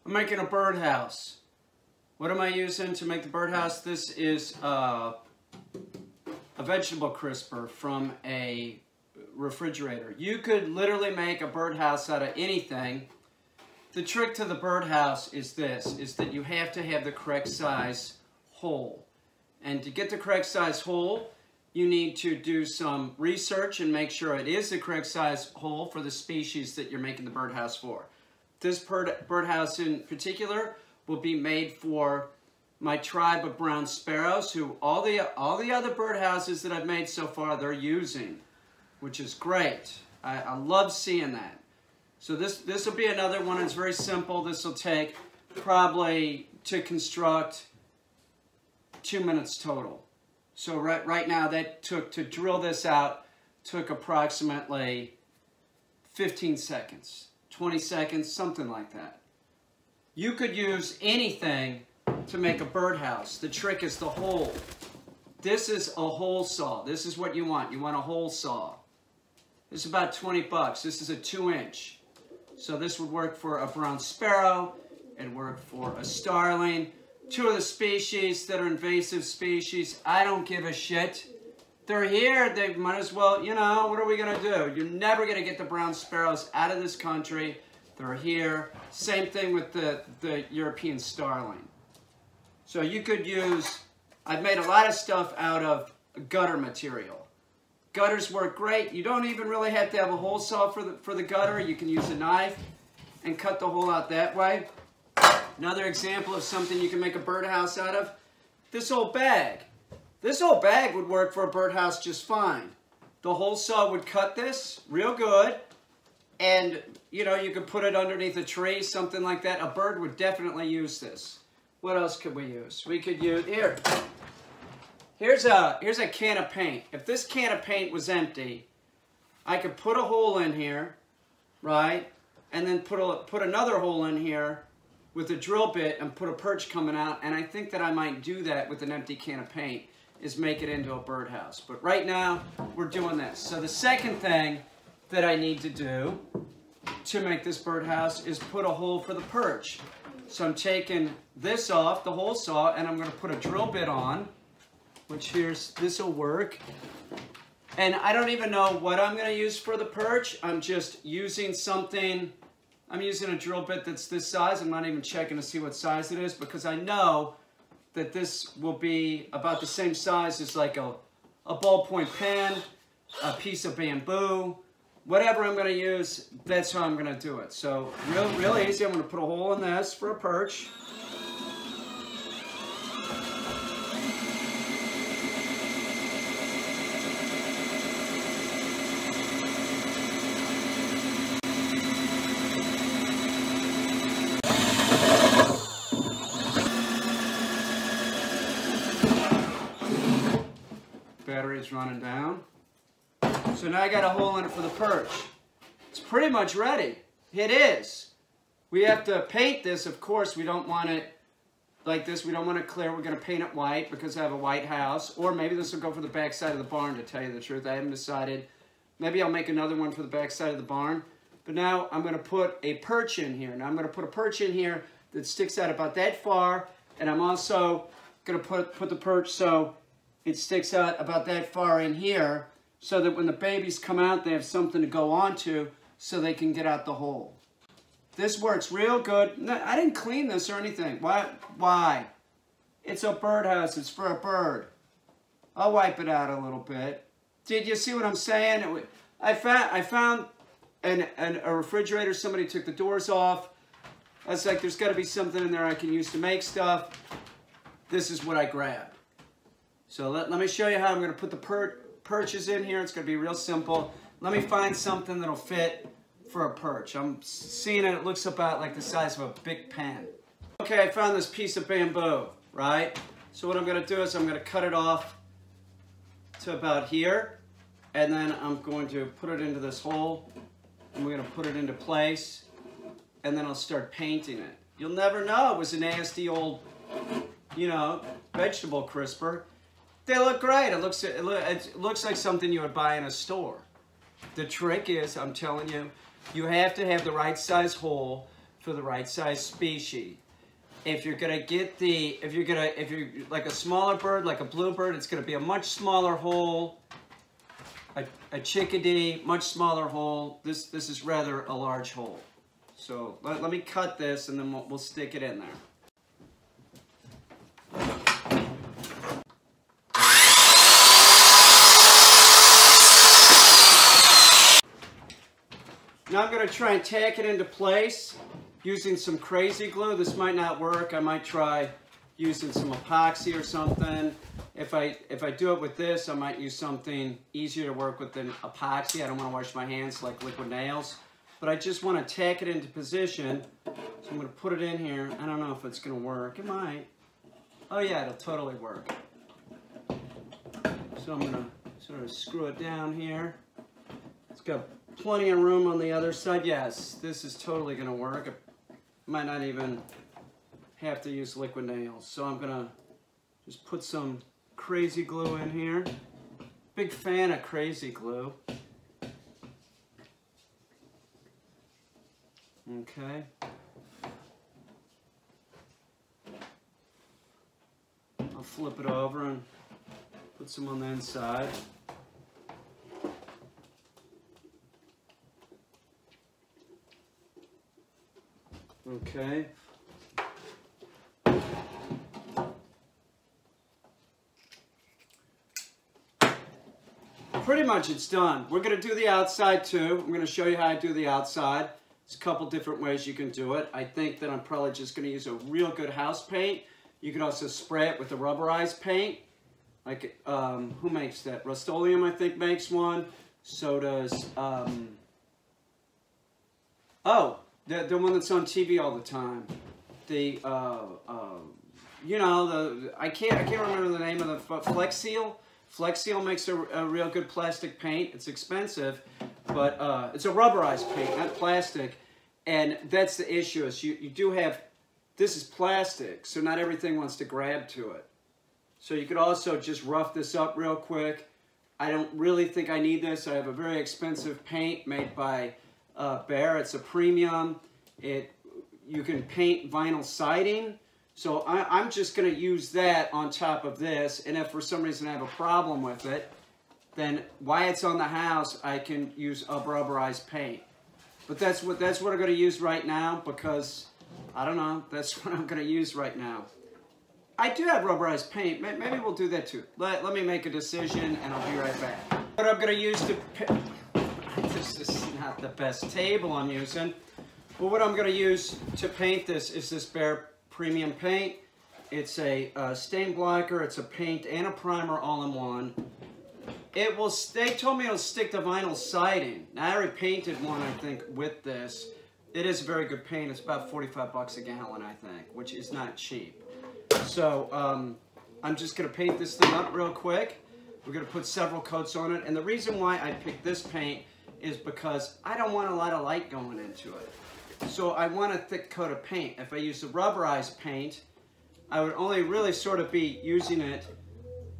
I'm making a birdhouse. What am I using to make the birdhouse? This is a vegetable crisper from a refrigerator. You could literally make a birdhouse out of anything. The trick to the birdhouse is this, is that you have to have the correct size hole. And to get the correct size hole, you need to do some research and make sure it is the correct size hole for the species that you're making the birdhouse for. This birdhouse in particular will be made for my tribe of brown sparrows, who all the other birdhouses that I've made so far they're using, which is great. I love seeing that. So this will be another one. It's very simple. This will take probably to construct 2 minutes total. So right now that to drill this out took approximately 15 seconds, 20 seconds, something like that. You could use anything to make a birdhouse. The trick is the hole. This is a hole saw. This is what you want. You want a hole saw. This is about 20 bucks. This is a 2-inch. So this would work for a brown sparrow. It'd work for a starling. 2 of the species that are invasive species, I don't give a shit. They're here, they might as well, you know, what are we gonna do? You're never gonna get the brown sparrows out of this country. They're here. Same thing with the European starling. So you could use, I've made a lot of stuff out of gutter material. Gutters work great. You don't even really have to have a hole saw for the gutter. You can use a knife and cut the hole out that way. Another example of something you can make a birdhouse out of, this old bag. This old bag would work for a birdhouse just fine. The hole saw would cut this real good, and you know, you could put it underneath a tree, something like that. A bird would definitely use this. What else could we use? We could use, here's a can of paint. If this can of paint was empty, I could put a hole in here, right? And then put another hole in here with a drill bit and put a perch coming out, and I think that I might do that with an empty can of paint, is make it into a birdhouse. But right now, we're doing this. So the second thing that I need to do to make this birdhouse is put a hole for the perch. So I'm taking this off, the hole saw, and I'm gonna put a drill bit on, which this will work. And I don't even know what I'm gonna use for the perch. I'm just using something. I'm using a drill bit that's this size. I'm not even checking to see what size it is because I know that this will be about the same size as like a ballpoint pen, a piece of bamboo, whatever I'm going to use, that's how I'm going to do it. So real easy. I'm going to put a hole in this for a perch. Battery's running down. So now I got a hole in it for the perch. It's pretty much ready. It is. We have to paint this, of course. We don't want it like this. We don't want it clear. We're going to paint it white because I have a white house. Or maybe this will go for the back side of the barn, to tell you the truth. I haven't decided. Maybe I'll make another one for the back side of the barn. But now I'm going to put a perch in here. Now I'm going to put a perch in here that sticks out about that far. And I'm also going to put the perch so it sticks out about that far in here, so that when the babies come out, they have something to go onto so they can get out the hole. This works real good. No, I didn't clean this or anything. Why? It's a birdhouse. It's for a bird. I'll wipe it out a little bit. Did you see what I'm saying? I found a refrigerator. Somebody took the doors off. I was like, there's got to be something in there I can use to make stuff. This is what I grabbed. So let me show you how I'm going to put the perches in here. It's going to be real simple. Let me find something that'll fit for a perch. I'm seeing it. It looks about like the size of a big pen. Okay, I found this piece of bamboo, right? So what I'm going to do is I'm going to cut it off to about here. And then I'm going to put it into this hole. And we're going to put it into place. And then I'll start painting it. You'll never know it was a nasty old, you know, vegetable crisper. They look great. It looks like something you would buy in a store. The trick is, I'm telling you, you have to have the right size hole for the right size species. If you're gonna get the, if you're like a smaller bird, like a bluebird, it's gonna be a much smaller hole. A chickadee, much smaller hole. This is rather a large hole. So let me cut this and then we'll stick it in there. Now I'm going to try and tack it into place using some crazy glue. This might not work. I might try using some epoxy or something. If I do it with this, I might use something easier to work with than epoxy. I don't want to wash my hands like liquid nails. But I just want to tack it into position. So I'm going to put it in here. I don't know if it's going to work. It might. Oh yeah, it'll totally work. So I'm going to sort of screw it down here. It's got plenty of room on the other side. Yes, this is totally going to work. I might not even have to use liquid nails. So I'm going to just put some crazy glue in here. Big fan of crazy glue. Okay. I'll flip it over and put some on the inside. Okay. Pretty much it's done. We're going to do the outside too. I'm going to show you how I do the outside. There's a couple different ways you can do it. I think that I'm probably just going to use a real good house paint. You could also spray it with the rubberized paint. Like, who makes that? Rust-Oleum, I think, makes one. So does, oh, the one that's on TV all the time. The, you know, I can't remember the name of the, Flex Seal. Flex Seal makes a real good plastic paint. It's expensive, but it's a rubberized paint, not plastic. And that's the issue, is you do have, this is plastic, so not everything wants to grab to it. So you could also just rough this up real quick. I don't really think I need this. I have a very expensive paint made by Behr. It's a premium. You can paint vinyl siding. So I'm just going to use that on top of this. And if for some reason I have a problem with it, then while it's on the house, I can use a rubberized paint. But that's what I'm going to use right now, because, I don't know, that's what I'm going to use right now. I do have rubberized paint. Maybe we'll do that too. Let me make a decision and I'll be right back. What I'm going to use to... This is not the best table I'm using. But what I'm going to use to paint this is this Behr Premium paint. It's a stain blocker, it's a paint and a primer all in one. It will, they told me it'll stick to vinyl siding. Now I already painted one, I think, with this. It is a very good paint. It's about 45 bucks a gallon, I think, which is not cheap. So I'm just going to paint this thing up real quick. We're going to put several coats on it. And the reason why I picked this paint is because I don't want a lot of light going into it. So I want a thick coat of paint. If I use the rubberized paint, I would only really sort of be using it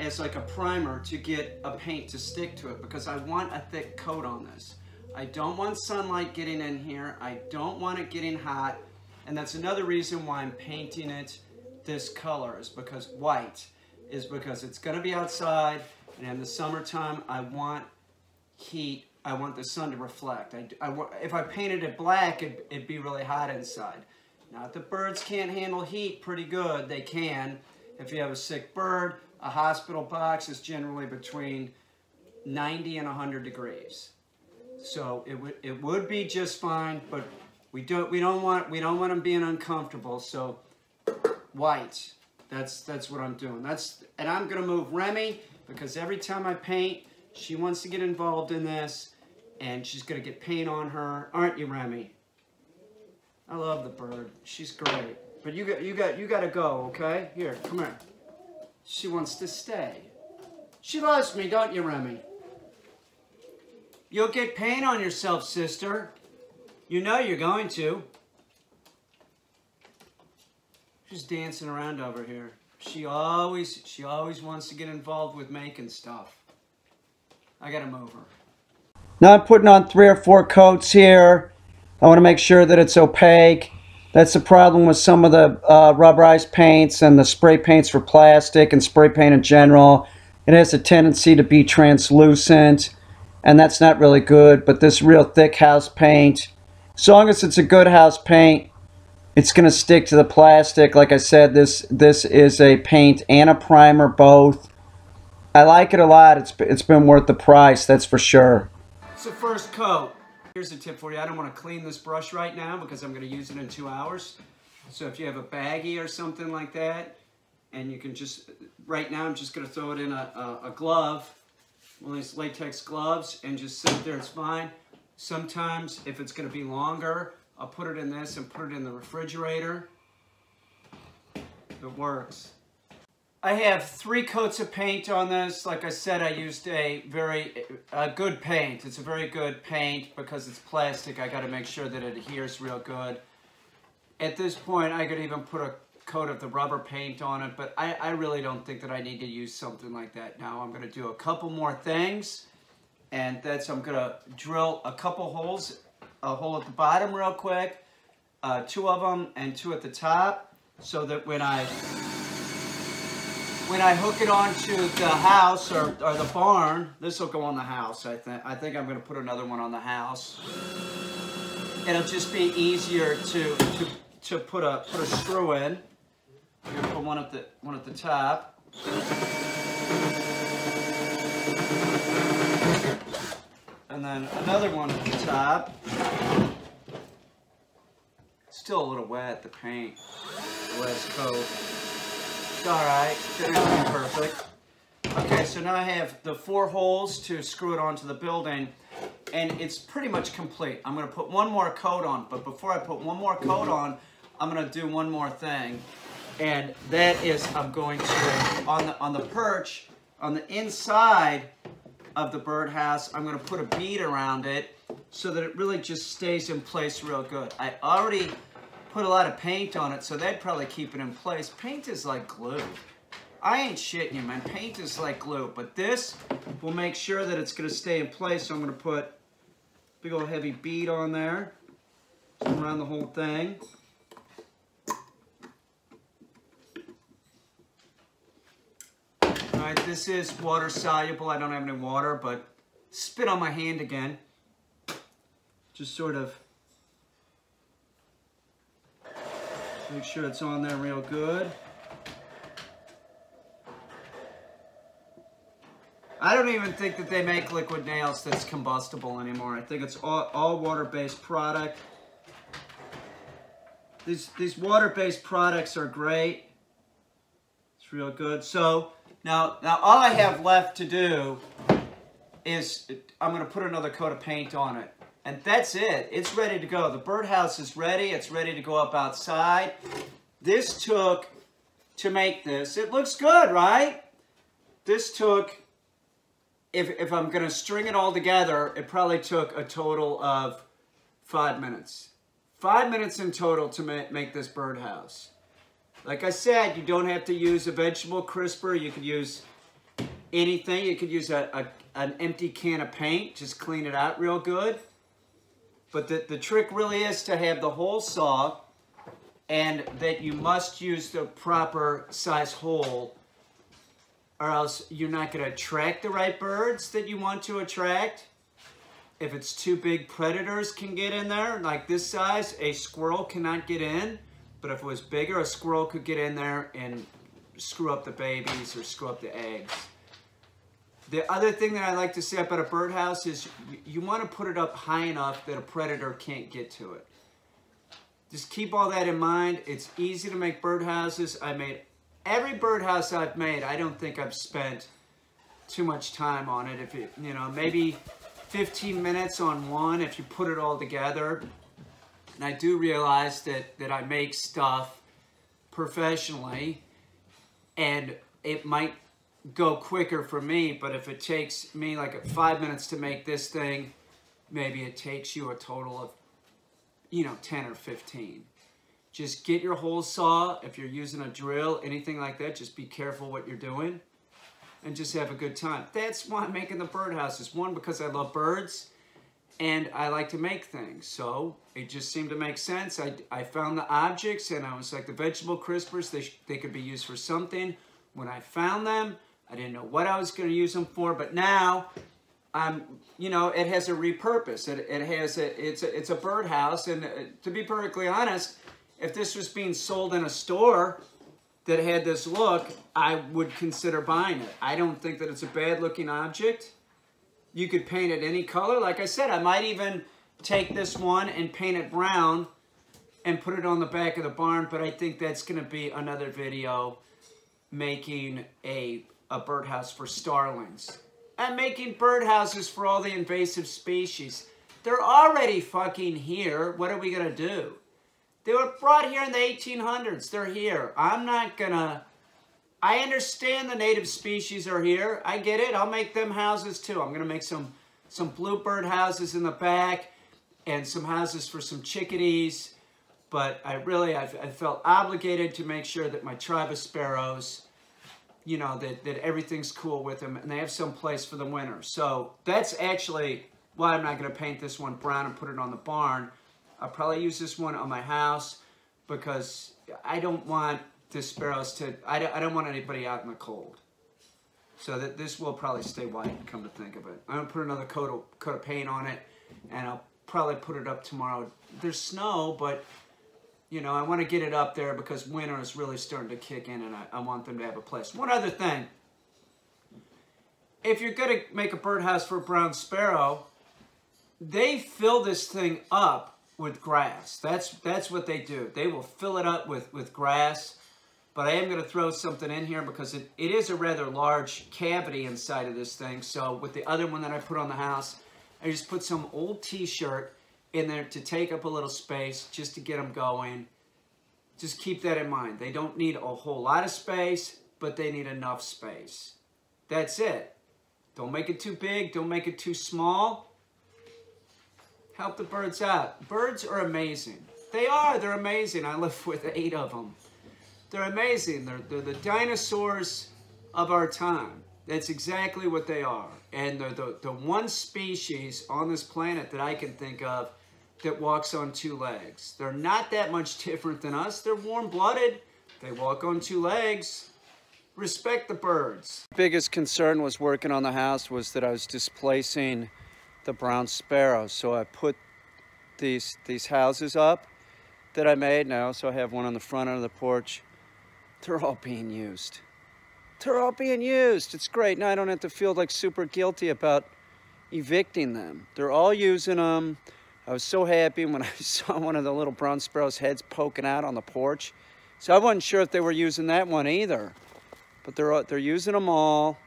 as like a primer to get a paint to stick to it, because I want a thick coat on this. I don't want sunlight getting in here. I don't want it getting hot. And that's another reason why I'm painting it this color, is because white, is because it's going to be outside, and in the summertime I want heat. I want the sun to reflect. If I painted it black, it'd be really hot inside. Now, if the birds can't handle heat pretty good, they can. If you have a sick bird, a hospital box is generally between 90 and 100 degrees. So it would be just fine, but we don't want them being uncomfortable. So white, that's what I'm doing. And I'm gonna move Remy, because every time I paint, she wants to get involved in this, and she's gonna get paint on her, aren't you, Remy? I love the bird. She's great. But you gotta go, okay? Here, come here. She wants to stay. She loves me, don't you, Remy? You'll get paint on yourself, sister. You know you're going to. She's dancing around over here. She always wants to get involved with making stuff. I gotta move her. Now I'm putting on 3 or 4 coats here. I want to make sure that it's opaque. That's the problem with some of the rubberized paints and the spray paints for plastic and spray paint in general. It has a tendency to be translucent, and that's not really good. But this real thick house paint, as long as it's a good house paint, it's going to stick to the plastic. Like I said, this is a paint and a primer both. I like it a lot. It's been worth the price, that's for sure. It's the first coat. Here's a tip for you. I don't want to clean this brush right now because I'm going to use it in 2 hours. So if you have a baggie or something like that, and you can just, right now I'm just going to throw it in a glove, one of these latex gloves, and just sit there, it's fine. Sometimes if it's going to be longer, I'll put it in this and put it in the refrigerator. It works. I have 3 coats of paint on this. Like I said, I used a good paint. It's a very good paint because it's plastic. I got to make sure that it adheres real good. At this point, I could even put a coat of the rubber paint on it, but I really don't think that I need to use something like that now. I'm going to do a couple more things, and that's I'm going to drill a couple holes, a hole at the bottom real quick, 2 of them and 2 at the top, so that when I hook it onto the house or the barn, this will go on the house, I think I'm going to put another one on the house. It'll just be easier to put a screw in. I'm going to put one at the top. And then another one at the top. Still a little wet, the paint, the last coat. It's alright, it's not perfect. Okay, so now I have the 4 holes to screw it onto the building, and it's pretty much complete. I'm going to put one more coat on, but before I put one more coat on, I'm going to do one more thing, and that is I'm going to, on the perch, on the inside of the birdhouse, I'm going to put a bead around it so that it really just stays in place real good. I already put a lot of paint on it, so that'd probably keep it in place. Paint is like glue. I ain't shitting you, man. Paint is like glue, but this will make sure that it's going to stay in place. So I'm going to put a big old heavy bead on there around the whole thing. All right, this is water soluble. I don't have any water, but spit on my hand again. Just sort of make sure it's on there real good. I don't even think that they make liquid nails that's combustible anymore. I think it's all water-based product. These water-based products are great. It's real good. So now all I have left to do is I'm going to put another coat of paint on it. And that's it. It's ready to go. The birdhouse is ready. It's ready to go up outside. This took, to make this, it looks good, right? This took, if I'm going to string it all together, it probably took a total of 5 minutes. 5 minutes in total to make this birdhouse. Like I said, you don't have to use a vegetable crisper. You could use anything. You could use an empty can of paint. Just clean it out real good. But the trick really is to have the hole saw, and that you must use the proper size hole, or else you're not going to attract the right birds that you want to attract. If it's too big, predators can get in there. Like this size, a squirrel cannot get in. But if it was bigger, a squirrel could get in there and screw up the babies or screw up the eggs. The other thing that I like to say about a birdhouse is you want to put it up high enough that a predator can't get to it. Just keep all that in mind. It's easy to make birdhouses. I made every birdhouse I've made. I don't think I've spent too much time on it. If it, you know, maybe 15 minutes on one if you put it all together. And I do realize that I make stuff professionally, and it might go quicker for me, but if it takes me like 5 minutes to make this thing, maybe it takes you a total of, 10 or 15. Just get your hole saw. If you're using a drill, anything like that, just be careful what you're doing and just have a good time. That's why I'm making the birdhouses. One, because I love birds, and I like to make things. So it just seemed to make sense. I found the objects, and I was like, the vegetable crispers, they could be used for something. When I found them, I didn't know what I was going to use them for, but now you know, it has a repurpose. It's a birdhouse, and to be perfectly honest, if this was being sold in a store that had this look, I would consider buying it. I don't think that it's a bad looking object. You could paint it any color. Like I said, I might even take this one and paint it brown and put it on the back of the barn, but I think that's going to be another video making a birdhouse for starlings. I'm making birdhouses for all the invasive species. They're already fucking here. What are we going to do? They were brought here in the 1800s. They're here. I'm not going to... I understand the native species are here. I get it. I'll make them houses too. I'm going to make some bluebird houses in the back and some houses for some chickadees. But I felt obligated to make sure that my tribe of sparrows, you know, that everything's cool with them and they have some place for the winter. So that's actually why I'm not going to paint this one brown and put it on the barn. I'll probably use this one on my house because I don't want the sparrows to, I don't want anybody out in the cold. So that this will probably stay white, come to think of it. I'm going to put another coat of paint on it, and I'll probably put it up tomorrow. There's snow, but you know, I want to get it up there because winter is really starting to kick in, and I want them to have a place. One other thing. If you're going to make a birdhouse for a brown sparrow, they fill this thing up with grass. That's what they do. They will fill it up with grass. But I am going to throw something in here because it is a rather large cavity inside of this thing. So with the other one that I put on the house, I just put some old t-shirt in there to take up a little space just to get them going. Just keep that in mind. They don't need a whole lot of space, but they need enough space. That's it. Don't make it too big. Don't make it too small. Help the birds out. Birds are amazing. They are. They're amazing. I live with 8 of them. They're amazing. They're the dinosaurs of our time. That's exactly what they are. And they're the one species on this planet that I can think of that walks on 2 legs. They're not that much different than us. They're warm-blooded. They walk on 2 legs. Respect the birds. Biggest concern was working on the house was that I was displacing the brown sparrow. So I put these houses up that I made now. So I have one on the front end of the porch. They're all being used. They're all being used. It's great. Now I don't have to feel like super guilty about evicting them. They're all using them. I was so happy when I saw one of the little brown sparrows' heads poking out on the porch. So I wasn't sure if they were using that one either. But they're using them all.